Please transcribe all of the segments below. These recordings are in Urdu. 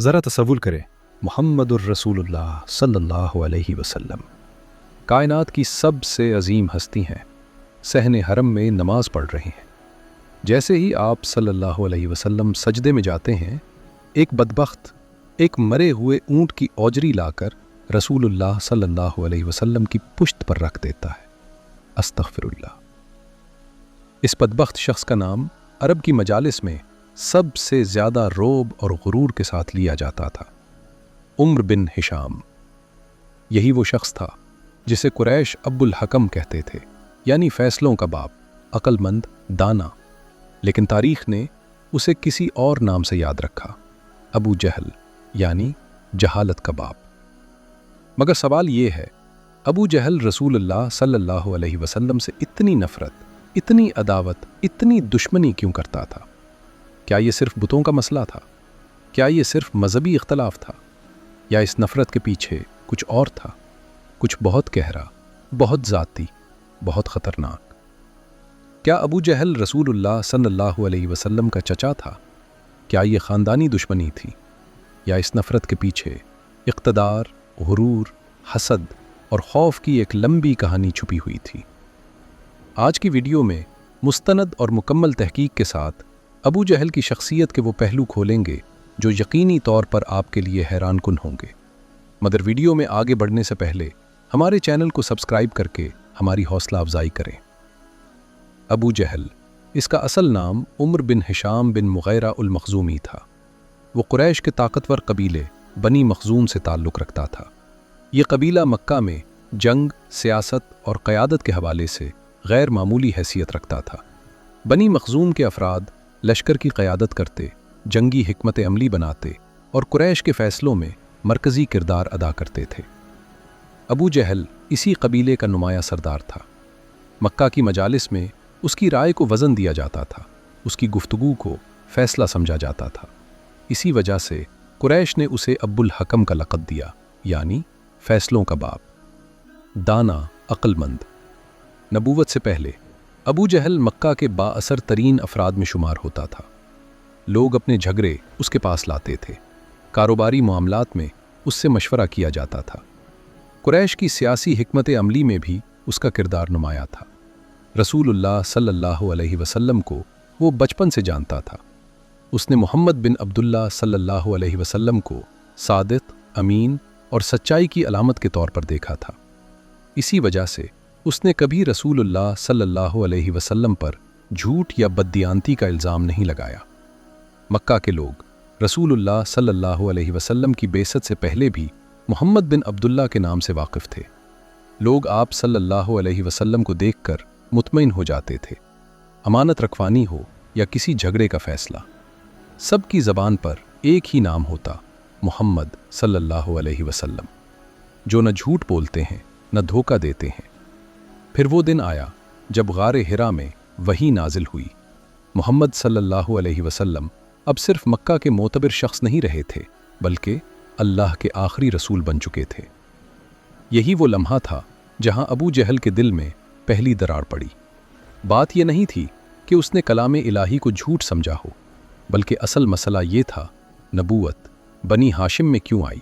ذرا تصور کریں، محمد الرسول اللہ صلی اللہ علیہ وسلم کائنات کی سب سے عظیم ہستی ہیں، صحن حرم میں نماز پڑھ رہے ہیں۔ جیسے ہی آپ صلی اللہ علیہ وسلم سجدے میں جاتے ہیں، ایک بدبخت ایک مرے ہوئے اونٹ کی اوجری لا کر رسول اللہ صلی اللہ علیہ وسلم کی پشت پر رکھ دیتا ہے۔ استغفر اللہ۔ اس بدبخت شخص کا نام عرب کی مجالس میں سب سے زیادہ روب اور غرور کے ساتھ لیا جاتا تھا، عمر بن ہشام۔ یہی وہ شخص تھا جسے قریش ابو الحکم کہتے تھے، یعنی فیصلوں کا باپ، عقل مند، دانا، لیکن تاریخ نے اسے کسی اور نام سے یاد رکھا، ابو جہل، یعنی جہالت کا باپ۔ مگر سوال یہ ہے، ابو جہل رسول اللہ صلی اللہ علیہ وسلم سے اتنی نفرت، اتنی عداوت، اتنی دشمنی کیوں کرتا تھا؟ کیا یہ صرف بتوں کا مسئلہ تھا؟ کیا یہ صرف مذہبی اختلاف تھا؟ یا اس نفرت کے پیچھے کچھ اور تھا، کچھ بہت گہرا، بہت ذاتی، بہت خطرناک؟ کیا ابو جہل رسول اللہ صلی اللہ علیہ وسلم کا چچا تھا؟ کیا یہ خاندانی دشمنی تھی؟ یا اس نفرت کے پیچھے اقتدار، غرور، حسد اور خوف کی ایک لمبی کہانی چھپی ہوئی تھی؟ آج کی ویڈیو میں مستند اور مکمل تحقیق کے ساتھ ابو جہل کی شخصیت کے وہ پہلو کھولیں گے جو یقینی طور پر آپ کے لیے حیران کن ہوں گے۔ مگر ویڈیو میں آگے بڑھنے سے پہلے ہمارے چینل کو سبسکرائب کر کے ہماری حوصلہ افزائی کریں۔ ابو جہل، اس کا اصل نام عمر بن ہشام بن مغیرہ المخزومی تھا۔ وہ قریش کے طاقتور قبیلے بنی مخزوم سے تعلق رکھتا تھا۔ یہ قبیلہ مکہ میں جنگ، سیاست اور قیادت کے حوالے سے غیر معمولی حیثیت رکھتا تھا۔ بنی مخزوم کے افراد لشکر کی قیادت کرتے، جنگی حکمت عملی بناتے اور قریش کے فیصلوں میں مرکزی کردار ادا کرتے تھے۔ ابو جہل اسی قبیلے کا نمایاں سردار تھا۔ مکہ کی مجالس میں اس کی رائے کو وزن دیا جاتا تھا، اس کی گفتگو کو فیصلہ سمجھا جاتا تھا۔ اسی وجہ سے قریش نے اسے ابو الحکم کا لقب دیا، یعنی فیصلوں کا باپ، دانا، عقل مند۔ نبوت سے پہلے ابو جہل مکہ کے با اثر ترین افراد میں شمار ہوتا تھا۔ لوگ اپنے جھگڑے اس کے پاس لاتے تھے، کاروباری معاملات میں اس سے مشورہ کیا جاتا تھا۔ قریش کی سیاسی حکمت عملی میں بھی اس کا کردار نمایاں تھا۔ رسول اللہ صلی اللہ علیہ وسلم کو وہ بچپن سے جانتا تھا۔ اس نے محمد بن عبداللہ صلی اللہ علیہ وسلم کو صادق، امین اور سچائی کی علامت کے طور پر دیکھا تھا۔ اسی وجہ سے اس نے کبھی رسول اللہ صلی اللہ علیہ وسلم پر جھوٹ یا بددیانتی کا الزام نہیں لگایا۔ مکہ کے لوگ رسول اللہ صلی اللہ علیہ وسلم کی بعثت سے پہلے بھی محمد بن عبداللہ کے نام سے واقف تھے۔ لوگ آپ صلی اللہ علیہ وسلم کو دیکھ کر مطمئن ہو جاتے تھے۔ امانت رکھوانی ہو یا کسی جھگڑے کا فیصلہ، سب کی زبان پر ایک ہی نام ہوتا، محمد صلی اللہ علیہ وسلم، جو نہ جھوٹ بولتے ہیں نہ دھوکہ دیتے ہیں۔ پھر وہ دن آیا جب غار حرا میں وحی نازل ہوئی۔ محمد صلی اللہ علیہ وسلم اب صرف مکہ کے معتبر شخص نہیں رہے تھے، بلکہ اللہ کے آخری رسول بن چکے تھے۔ یہی وہ لمحہ تھا جہاں ابو جہل کے دل میں پہلی دراڑ پڑی۔ بات یہ نہیں تھی کہ اس نے کلام الہی کو جھوٹ سمجھا ہو، بلکہ اصل مسئلہ یہ تھا، نبوت بنی ہاشم میں کیوں آئی؟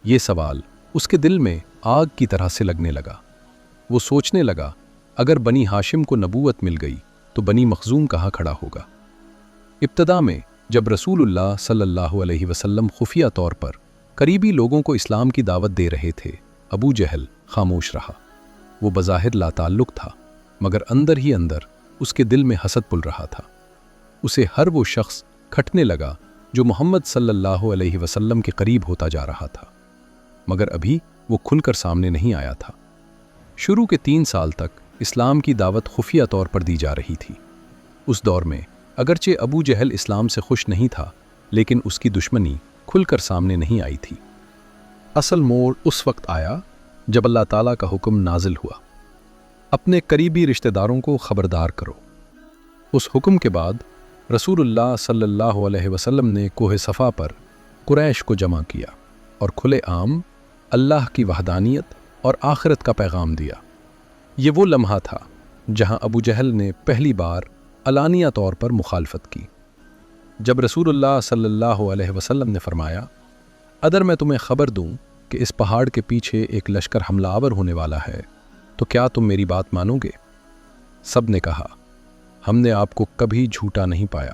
یہ سوال اس کے دل میں آگ کی طرح سے لگنے لگا۔ وہ سوچنے لگا، اگر بنی ہاشم کو نبوت مل گئی تو بنی مخزوم کہاں کھڑا ہوگا؟ ابتدا میں جب رسول اللہ صلی اللہ علیہ وسلم خفیہ طور پر قریبی لوگوں کو اسلام کی دعوت دے رہے تھے، ابو جہل خاموش رہا۔ وہ بظاہر لا تعلق تھا، مگر اندر ہی اندر اس کے دل میں حسد پل رہا تھا۔ اسے ہر وہ شخص کھٹنے لگا جو محمد صلی اللہ علیہ وسلم کے قریب ہوتا جا رہا تھا، مگر ابھی وہ کھل کر سامنے نہیں آیا تھا۔ شروع کے 3 سال تک اسلام کی دعوت خفیہ طور پر دی جا رہی تھی۔ اس دور میں اگرچہ ابو جہل اسلام سے خوش نہیں تھا، لیکن اس کی دشمنی کھل کر سامنے نہیں آئی تھی۔ اصل موڑ اس وقت آیا جب اللہ تعالیٰ کا حکم نازل ہوا، اپنے قریبی رشتہ داروں کو خبردار کرو۔ اس حکم کے بعد رسول اللہ صلی اللہ علیہ وسلم نے کوہ صفا پر قریش کو جمع کیا اور کھلے عام اللہ کی وحدانیت اور آخرت کا پیغام دیا۔ یہ وہ لمحہ تھا جہاں ابو جہل نے پہلی بار علانیہ طور پر مخالفت کی۔ جب رسول اللہ صلی اللہ علیہ وسلم نے فرمایا اگر میں تمہیں خبر دوں کہ اس پہاڑ کے پیچھے ایک لشکر حملہ آور ہونے والا ہے تو کیا تم میری بات مانو گے؟ سب نے کہا، ہم نے آپ کو کبھی جھوٹا نہیں پایا۔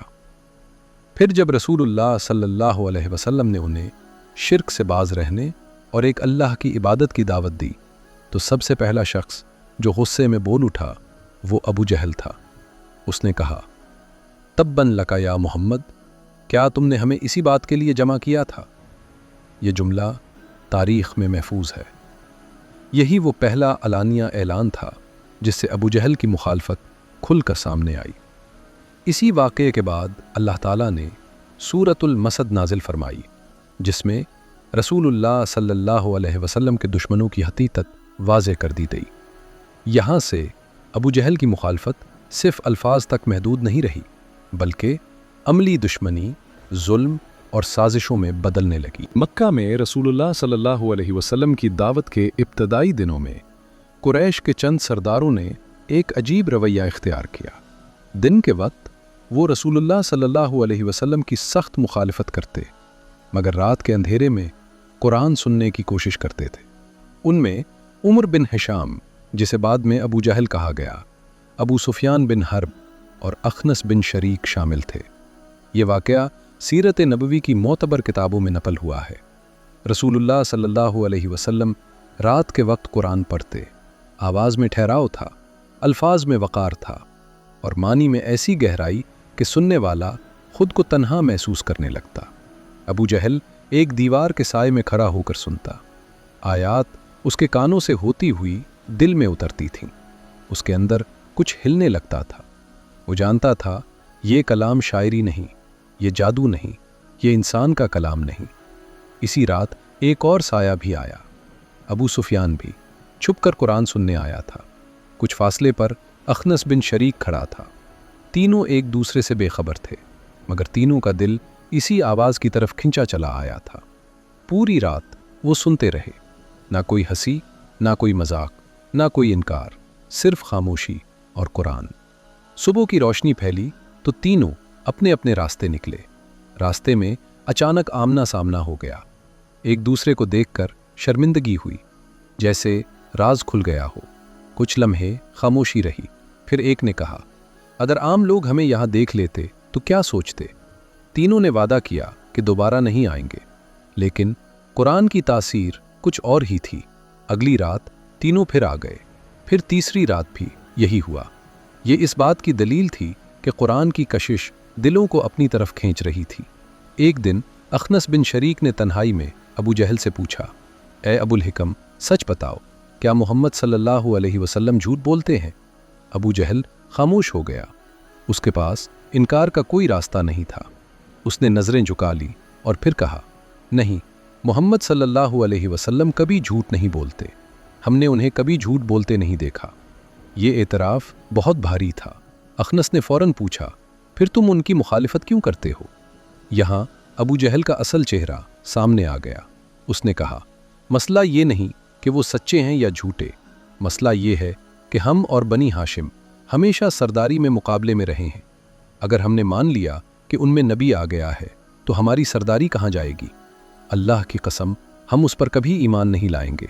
پھر جب رسول اللہ صلی اللہ علیہ وسلم نے انہیں شرک سے باز رہنے اور ایک اللہ کی عبادت کی دعوت دی تو سب سے پہلا شخص جو غصے میں بول اٹھا وہ ابو جہل تھا۔ اس نے کہا، تباً لکا یا محمد، کیا تم نے ہمیں اسی بات کے لیے جمع کیا تھا؟ یہ جملہ تاریخ میں محفوظ ہے۔ یہی وہ پہلا علانیہ اعلان تھا جس سے ابو جہل کی مخالفت کھل کر سامنے آئی۔ اسی واقعے کے بعد اللہ تعالیٰ نے سورۃ المسد نازل فرمائی، جس میں رسول اللہ صلی اللہ علیہ وسلم کے دشمنوں کی حقیقت واضح کر دی گئی۔ یہاں سے ابو جہل کی مخالفت صرف الفاظ تک محدود نہیں رہی، بلکہ عملی دشمنی، ظلم اور سازشوں میں بدلنے لگی۔ مکہ میں رسول اللہ صلی اللہ علیہ وسلم کی دعوت کے ابتدائی دنوں میں قریش کے چند سرداروں نے ایک عجیب رویہ اختیار کیا۔ دن کے وقت وہ رسول اللہ صلی اللہ علیہ وسلم کی سخت مخالفت کرتے، مگر رات کے اندھیرے میں قرآن سننے کی کوشش کرتے تھے۔ ان میں عمر بن ہشام، جسے بعد میں ابو جہل کہا گیا، ابو سفیان بن حرب اور اخنس بن شریک شامل تھے۔ یہ واقعہ سیرت نبوی کی معتبر کتابوں میں نقل ہوا ہے۔ رسول اللہ صلی اللہ علیہ وسلم رات کے وقت قرآن پڑھتے، آواز میں ٹھہراؤ تھا، الفاظ میں وقار تھا اور معنی میں ایسی گہرائی کہ سننے والا خود کو تنہا محسوس کرنے لگتا۔ ابو جہل ایک دیوار کے سائے میں کھڑا ہو کر سنتا، آیات اس کے کانوں سے ہوتی ہوئی دل میں اترتی تھیں، اس کے اندر کچھ ہلنے لگتا تھا۔ وہ جانتا تھا یہ کلام شاعری نہیں، یہ جادو نہیں، یہ انسان کا کلام نہیں۔ اسی رات ایک اور سایہ بھی آیا، ابو سفیان بھی چھپ کر قرآن سننے آیا تھا۔ کچھ فاصلے پر اخنس بن شریک کھڑا تھا۔ تینوں ایک دوسرے سے بے خبر تھے، مگر تینوں کا دل اسی آواز کی طرف کھنچا چلا آیا تھا۔ پوری رات وہ سنتے رہے، نہ کوئی ہنسی، نہ کوئی مذاق، نہ کوئی انکار، صرف خاموشی اور قرآن۔ صبح کی روشنی پھیلی تو تینوں اپنے اپنے راستے نکلے۔ راستے میں اچانک آمنا سامنا ہو گیا۔ ایک دوسرے کو دیکھ کر شرمندگی ہوئی، جیسے راز کھل گیا ہو۔ کچھ لمحے خاموشی رہی، پھر ایک نے کہا، اگر عام لوگ ہمیں یہاں دیکھ لیتے تو کیا سوچتے؟ تینوں نے وعدہ کیا کہ دوبارہ نہیں آئیں گے، لیکن قرآن کی تاثیر کچھ اور ہی تھی۔ اگلی رات تینوں پھر آ گئے، پھر تیسری رات بھی یہی ہوا۔ یہ اس بات کی دلیل تھی کہ قرآن کی کشش دلوں کو اپنی طرف کھینچ رہی تھی۔ ایک دن اخنس بن شریک نے تنہائی میں ابو جہل سے پوچھا، اے ابو الحکم، سچ بتاؤ، کیا محمد صلی اللہ علیہ وسلم جھوٹ بولتے ہیں؟ ابو جہل خاموش ہو گیا۔ اس کے پاس انکار کا کوئی راستہ نہیں تھا۔ اس نے نظریں جھکا لی اور پھر کہا، نہیں، محمد صلی اللہ علیہ وسلم کبھی جھوٹ نہیں بولتے، ہم نے انہیں کبھی جھوٹ بولتے نہیں دیکھا۔ یہ اعتراف بہت بھاری تھا۔ اخنس نے فوراً پوچھا، پھر تم ان کی مخالفت کیوں کرتے ہو؟ یہاں ابو جہل کا اصل چہرہ سامنے آ گیا۔ اس نے کہا، مسئلہ یہ نہیں کہ وہ سچے ہیں یا جھوٹے، مسئلہ یہ ہے کہ ہم اور بنی ہاشم ہمیشہ سرداری میں مقابلے میں رہے ہیں۔ اگر ہم نے مان لیا کہ ان میں نبی آ گیا ہے تو ہماری سرداری کہاں جائے گی؟ اللہ کی قسم، ہم اس پر کبھی ایمان نہیں لائیں گے۔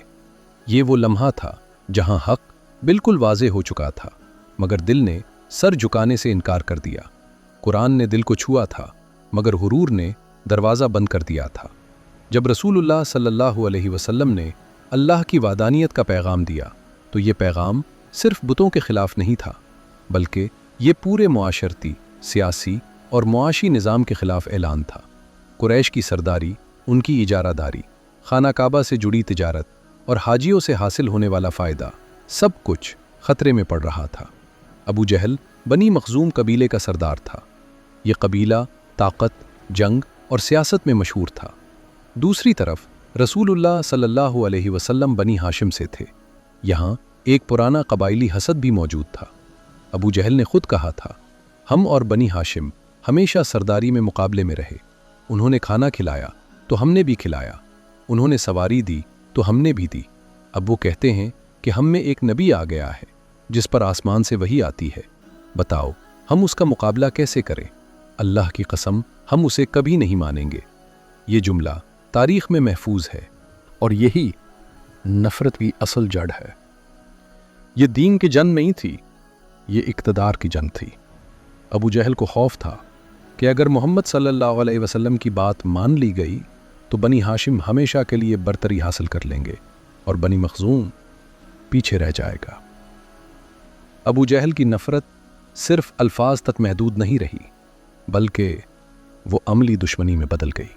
یہ وہ لمحہ تھا جہاں حق بالکل واضح ہو چکا تھا، مگر دل نے سر جھکانے سے انکار کر دیا۔ قرآن نے دل کو چھوا تھا، مگر غرور نے دروازہ بند کر دیا تھا۔ جب رسول اللہ صلی اللہ علیہ وسلم نے اللہ کی وحدانیت کا پیغام دیا تو یہ پیغام صرف بتوں کے خلاف نہیں تھا، بلکہ یہ پورے معاشرتی، سیاسی اور معاشی نظام کے خلاف اعلان تھا۔ قریش کی سرداری، ان کی اجارہ داری، خانہ کعبہ سے جڑی تجارت اور حاجیوں سے حاصل ہونے والا فائدہ، سب کچھ خطرے میں پڑ رہا تھا۔ ابو جہل بنی مخزوم قبیلے کا سردار تھا۔ یہ قبیلہ طاقت، جنگ اور سیاست میں مشہور تھا۔ دوسری طرف رسول اللہ صلی اللہ علیہ وسلم بنی ہاشم سے تھے۔ یہاں ایک پرانا قبائلی حسد بھی موجود تھا۔ ابو جہل نے خود کہا تھا، ہم اور بنی ہاشم ہمیشہ سرداری میں مقابلے میں رہے۔ انہوں نے کھانا کھلایا تو ہم نے بھی کھلایا، انہوں نے سواری دی تو ہم نے بھی دی۔ اب وہ کہتے ہیں کہ ہم میں ایک نبی آ گیا ہے جس پر آسمان سے وحی آتی ہے، بتاؤ ہم اس کا مقابلہ کیسے کریں؟ اللہ کی قسم، ہم اسے کبھی نہیں مانیں گے۔ یہ جملہ تاریخ میں محفوظ ہے، اور یہی نفرت کی اصل جڑ ہے۔ یہ دین کی جنگ نہیں تھی، یہ اقتدار کی جنگ تھی۔ ابو جہل کو خوف تھا کہ اگر محمد صلی اللہ علیہ وسلم کی بات مان لی گئی تو بنی ہاشم ہمیشہ کے لیے برتری حاصل کر لیں گے اور بنی مخزوم پیچھے رہ جائے گا۔ ابو جہل کی نفرت صرف الفاظ تک محدود نہیں رہی، بلکہ وہ عملی دشمنی میں بدل گئی۔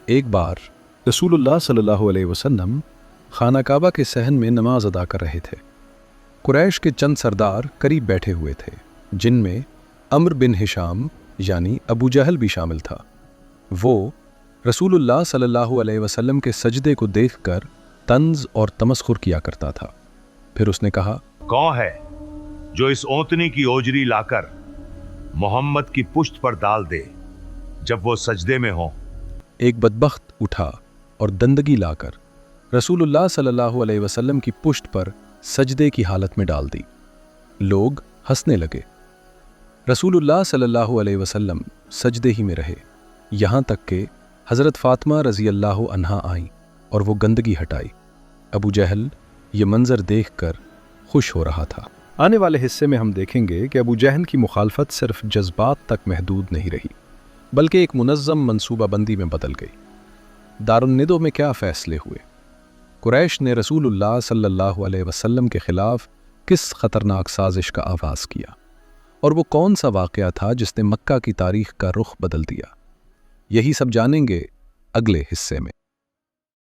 ایک بار رسول اللہ صلی اللہ علیہ وسلم خانہ کعبہ کے صحن میں نماز ادا کر رہے تھے۔ قریش کے چند سردار قریب بیٹھے ہوئے تھے، جن میں عمرو بن ہشام یعنی ابو جہل بھی شامل تھا۔ وہ رسول اللہ صلی اللہ علیہ وسلم کے سجدے کو دیکھ کر طنز اور تمسخر کیا کرتا تھا۔ پھر اس نے کہا، کون ہے جو اس اونتنی کی اوجری لا کر محمد کی پشت پر ڈال دے جب وہ سجدے میں ہوں؟ ایک بدبخت اٹھا اور دندگی لا کر رسول اللہ صلی اللہ علیہ وسلم کی پشت پر سجدے کی حالت میں ڈال دی۔ لوگ ہنسنے لگے۔ رسول اللہ صلی اللہ علیہ وسلم سجدے ہی میں رہے، یہاں تک کہ حضرت فاطمہ رضی اللہ عنہا آئیں اور وہ گندگی ہٹائی۔ ابو جہل یہ منظر دیکھ کر خوش ہو رہا تھا۔ آنے والے حصے میں ہم دیکھیں گے کہ ابو جہل کی مخالفت صرف جذبات تک محدود نہیں رہی، بلکہ ایک منظم منصوبہ بندی میں بدل گئی۔ دارالندو میں کیا فیصلے ہوئے؟ قریش نے رسول اللہ صلی اللہ علیہ وسلم کے خلاف کس خطرناک سازش کا آغاز کیا، اور وہ کون سا واقعہ تھا جس نے مکہ کی تاریخ کا رخ بدل دیا؟ یہی سب جانیں گے اگلے حصے میں۔